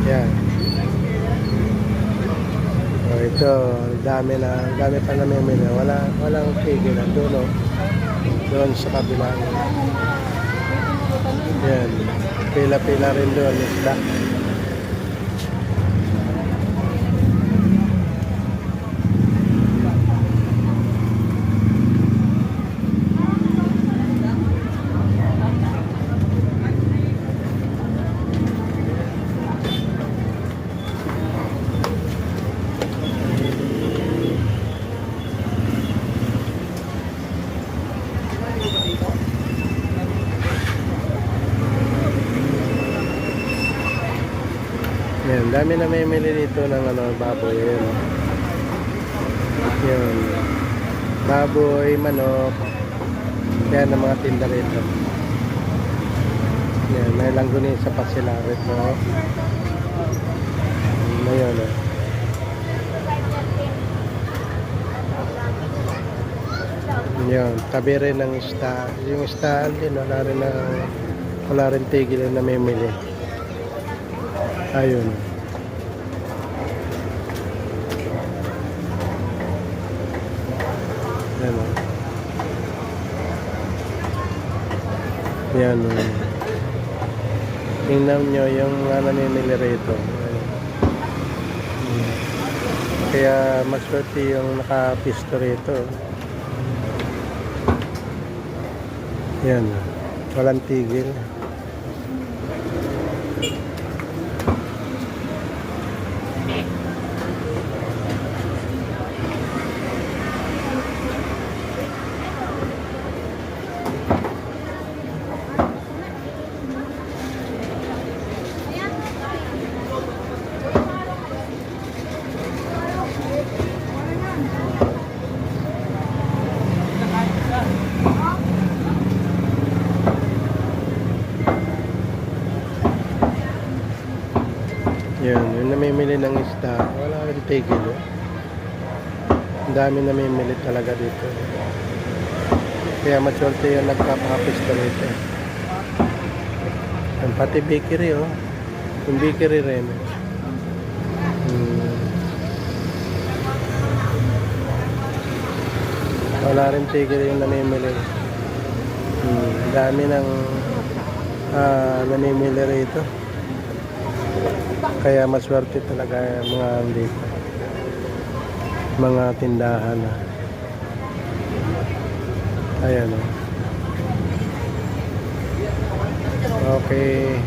Yan. O, ito, dami pa namimili. Walang tigil. Doon, doon sa kabila. Yan. Pila-pila rin doon. Isda. Yan, dami na may mili dito ng baboy. Yan. Yan. Baboy, manok. Yan ang mga tinda rito. Yan, may langgunisa pa sila rito. Ngayon, Yan, tabi rin ng isda. Yung isda din, wala rin tigil na may mili. Ayun. Yan o. Yan o. Tingnan nyo yung namimili rito. Kaya maswerte yung nakapisto rito. Yan. Walang tigil. Yan, yung namimili ng isda, wala rin tigil. Ang dami namimili talaga dito. Kaya maswerte yung nagpapapisto rito. Yan, pati bakery yung bakery rin. Wala rin tigil yung namimili. Ang dami ng namimili rito. Kaya maswerte talaga yung mga tindahan. Ayan. Okay.